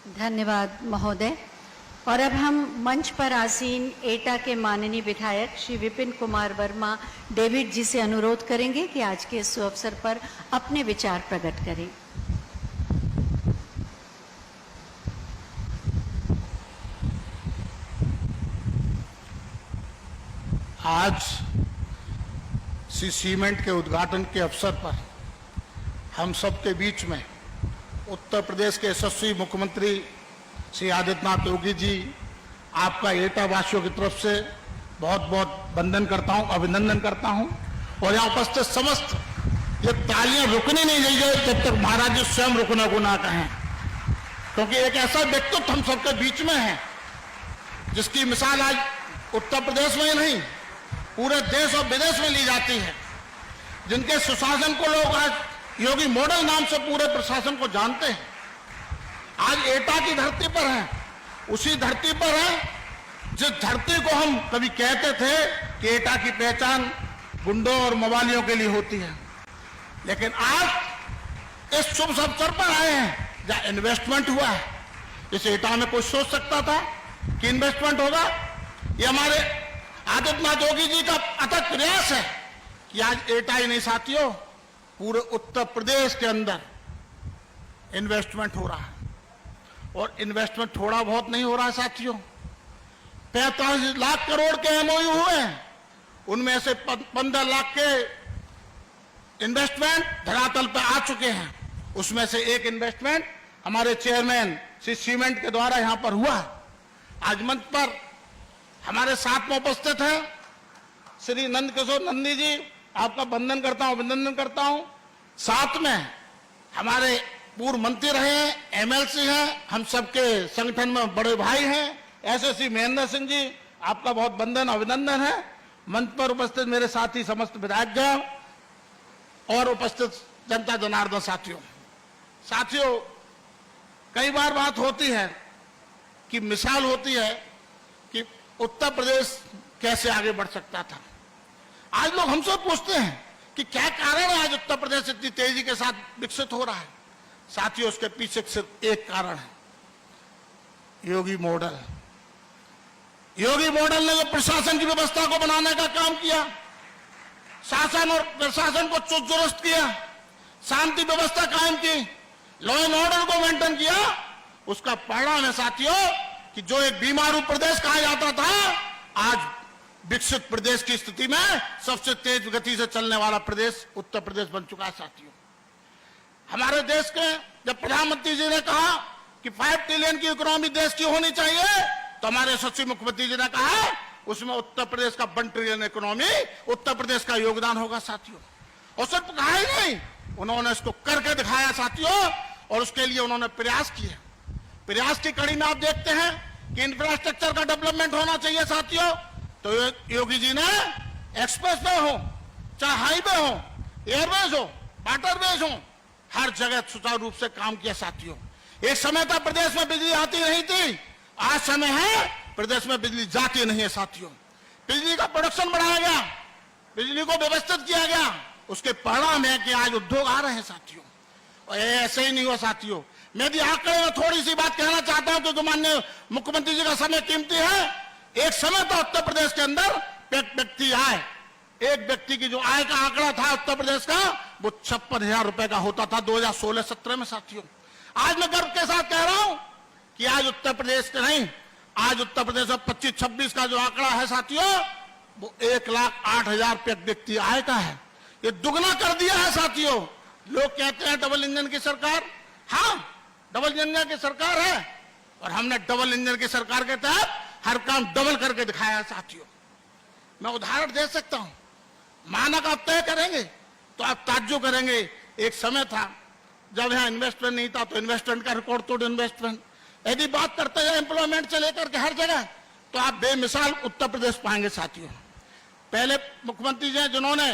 धन्यवाद महोदय। और अब हम मंच पर आसीन एटा के माननीय विधायक श्री विपिन कुमार वर्मा डेविड जी से अनुरोध करेंगे कि आज के इस अवसर पर अपने विचार प्रकट करें। आज सीमेंट के उद्घाटन के अवसर पर हम सबके बीच में उत्तर प्रदेश के यशस्वी मुख्यमंत्री श्री आदित्यनाथ योगी जी, आपका एटा वासियों की तरफ से बहुत बहुत वंदन करता हूं, अभिनंदन करता हूं। और यहाँ उपस्थित समस्त, ये तालियां रुकनी नहीं चाहिए जब तक महाराज जी स्वयं रुकने को ना कहें, क्योंकि एक ऐसा व्यक्तित्व हम सबके बीच में है जिसकी मिसाल आज उत्तर प्रदेश में ही नहीं पूरे देश और विदेश में ली जाती है, जिनके सुशासन को लोग आज योगी मॉडल नाम से पूरे प्रशासन को जानते हैं। आज एटा की धरती पर है, उसी धरती पर है जिस धरती को हम कभी कहते थे कि एटा की पहचान गुंडों और मवालियों के लिए होती है, लेकिन आज इस शुभ अवसर पर आए हैं जहां इन्वेस्टमेंट हुआ है। इस एटा में कोई सोच सकता था कि इन्वेस्टमेंट होगा? ये हमारे आदित्यनाथ योगी जी का अथक प्रयास है कि आज एटा ही नहीं साथियों, पूरे उत्तर प्रदेश के अंदर इन्वेस्टमेंट हो रहा है। और इन्वेस्टमेंट थोड़ा बहुत नहीं हो रहा है साथियों, 45 लाख करोड़ के एमओयू हुए हैं, उनमें से 15 लाख के इन्वेस्टमेंट धरातल पर आ चुके हैं। उसमें से एक इन्वेस्टमेंट हमारे चेयरमैन श्री सीमेंट के द्वारा यहां पर हुआ। आज मंच पर हमारे साथ में उपस्थित हैं श्री नंद किशोर नंदी जी, आपका वंदन करता हूं, अभिनंदन करता हूं। साथ में हमारे पूर्व मंत्री रहे हैं, एमएलसी हैं, हम सबके संगठन में बड़े भाई हैं, एसएससी महेंद्र सिंह जी, आपका बहुत वंदन अभिनंदन है। मंच पर उपस्थित मेरे साथी समस्त विधायकगण और उपस्थित जनता जनार्दन साथियों, कई बार बात होती है कि मिसाल होती है कि उत्तर प्रदेश कैसे आगे बढ़ सकता था। आज लोग हमसे पूछते हैं कि क्या कारण है आज उत्तर प्रदेश इतनी तेजी के साथ विकसित हो रहा है। साथियों, उसके पीछे सिर्फ एक कारण है, योगी मॉडल। योगी मॉडल ने जो प्रशासन की व्यवस्था को बनाने का काम किया, शासन और प्रशासन को चुस्त दुरुस्त किया, शांति व्यवस्था कायम की, लॉ एंड ऑर्डर को मेंटेन किया, उसका परिणाम है साथियों कि जो एक बीमारू प्रदेश कहा जाता था, आज विकसित प्रदेश की स्थिति में सबसे तेज गति से चलने वाला प्रदेश उत्तर प्रदेश बन चुका है साथियों। हमारे देश के जब प्रधानमंत्री जी ने कहा कि 5 ट्रिलियन की इकोनॉमी देश की होनी चाहिए, तो हमारे यशस्वी मुख्यमंत्री जी ने कहा उसमें उत्तर प्रदेश का 1 ट्रिलियन इकोनॉमी उत्तर प्रदेश का योगदान होगा साथियों। और सिर्फ कहा ही नहीं, उन्होंने इसको करके दिखाया साथियों, और उसके लिए उन्होंने प्रयास किए। प्रयास की कड़ी में आप देखते हैं कि इंफ्रास्ट्रक्चर का डेवलपमेंट होना चाहिए साथियों, तो योगी जी ने एक्सप्रेस वे हो, चाहे हाईवे हो, एयरवेज हो, वाटरवेज हो, हर जगह सुचारू रूप से काम किया साथियों। एक समय था प्रदेश में बिजली आती नहीं थी, आज समय है प्रदेश में बिजली जाती नहीं है साथियों। बिजली का प्रोडक्शन बढ़ाया गया, बिजली को व्यवस्थित किया गया, उसके परिणाम है कि आज उद्योग आ रहे हैं साथियों। और ऐसे ही नहीं हुआ साथियों। मैं भी आंकड़े में थोड़ी सी बात कहना चाहता हूं, क्योंकि माननीय मुख्यमंत्री जी का समय कीमती है। एक समय था उत्तर प्रदेश के अंदर व्यक्ति आय, एक व्यक्ति की जो आय का आंकड़ा था उत्तर प्रदेश का, वो 56,000 रुपए का होता था 2016-17 में साथियों। आज मैं गर्व के साथ कह रहा हूं कि आज उत्तर प्रदेश के नहीं, आज उत्तर प्रदेश में 25-26 का जो आंकड़ा है साथियों, वो 1,08,000 रुपये व्यक्ति आय का है। ये दुगना कर दिया है साथियों। लोग कहते हैं डबल इंजन की सरकार, हाँ डबल इंजन की सरकार है, और हमने डबल इंजन की सरकार के तहत हर काम डबल करके दिखाया है साथियों। मैं उदाहरण दे सकता हूं, मानक आप तय करेंगे तो आप ताज्जुब करेंगे। एक समय था जब यहां इन्वेस्टमेंट नहीं था, तो इन्वेस्टमेंट का रिकॉर्ड तोड़ इन्वेस्टमेंट। यदि बात करते हैं एम्प्लॉयमेंट से लेकर के हर जगह, तो आप बेमिसाल उत्तर प्रदेश पाएंगे साथियों। पहले मुख्यमंत्री जी जिन्होंने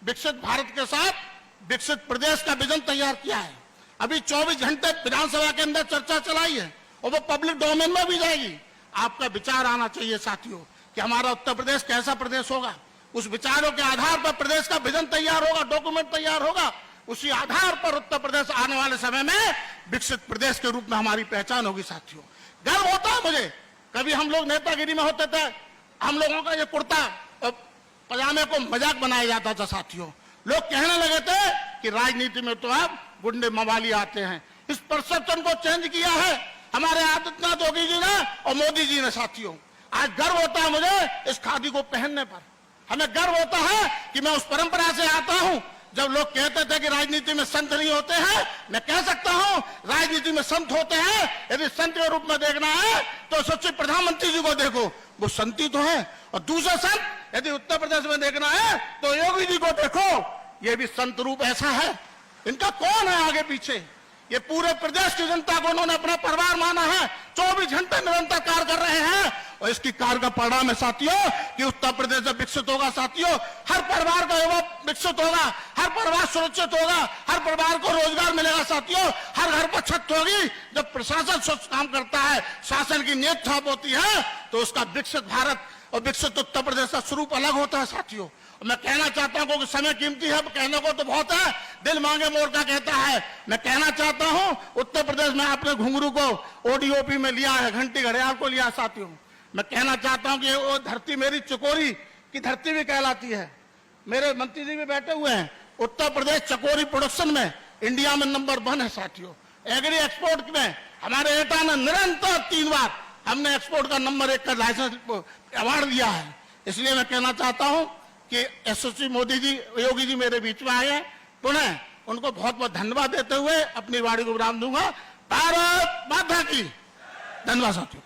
विकसित भारत के साथ विकसित प्रदेश का विजन तैयार किया है। अभी 24 घंटे विधानसभा के अंदर चर्चा चलाई है, और वो पब्लिक डोमेन में भी जाएगी। आपका विचार आना चाहिए साथियों कि हमारा उत्तर प्रदेश कैसा प्रदेश होगा। उस विचारों के आधार पर प्रदेश का विजन तैयार होगा, डॉक्यूमेंट तैयार होगा। उसी आधार पर उत्तर प्रदेश आने वाले समय में विकसित प्रदेश के रूप में हमारी पहचान होगी साथियों। गर्व होता है मुझे, कभी हम लोग नेतागिरी में होते थे, हम लोगों का ये कुर्ता और पजामे को मजाक बनाया जाता था साथियों। लोग कहने लगे थे कि राजनीति में तो अब गुंडे मवाली आते हैं। इस परसेप्शन को चेंज किया है हमारे आदित्यनाथ योगी जी ने और मोदी जी ने साथियों। आज गर्व होता है मुझे इस खादी को पहनने पर। हमें गर्व होता है कि मैं उस परंपरा से आता हूं। जब लोग कहते थे कि राजनीति में संत नहीं होते हैं, मैं कह सकता हूं राजनीति में संत होते हैं। यदि संत के रूप में देखना है तो सच्चे प्रधानमंत्री जी को देखो, वो संती तो है। और दूसरा संत यदि उत्तर प्रदेश में देखना है तो योगी जी को देखो, ये भी संत रूप ऐसा है। इनका कौन है आगे पीछे? ये पूरे प्रदेश की जनता को उन्होंने अपना परिवार माना है। 24 घंटे निरंतर कार्य कर रहे हैं और इसकी कार्य का परिणाम है साथियों कि उत्तर प्रदेश जब विकसित होगा साथियों, हर परिवार का युवा विकसित होगा, हर परिवार सुरक्षित होगा, हर परिवार को रोजगार मिलेगा साथियों, हर घर पर छत होगी। जब प्रशासन स्वच्छ काम करता है, शासन की नीयत छाप होती है, तो उसका विकसित भारत और विकसित उत्तर प्रदेश का स्वरूप अलग होता है साथियों। मैं कहना चाहता हूं क्योंकि समय कीमती है, कहने को तो बहुत है, दिल मांगे मोर का कहता है। मैं कहना चाहता हूं उत्तर प्रदेश में आपने घुंघरू को ओडीओपी में लिया है, घंटी घड़ियाल को लिया साथियों। मैं कहना चाहता हूं कि वो धरती मेरी चकोरी की धरती भी कहलाती है। मेरे मंत्री जी भी बैठे हुए हैं। उत्तर प्रदेश चकोरी प्रोडक्शन में इंडिया में नंबर 1 है साथियों। एग्री एक्सपोर्ट में हमारे एटा ने निरंतर 3 बार हमने एक्सपोर्ट का नंबर 1 का लाइसेंस अवार्ड दिया है। इसलिए मैं कहना चाहता हूं कि यशस्वी मोदी जी योगी जी मेरे बीच में आए हैं। पुनः उनको बहुत बहुत धन्यवाद देते हुए अपनी वाणी को विराम दूंगा। भारत माता की। धन्यवाद साथियों।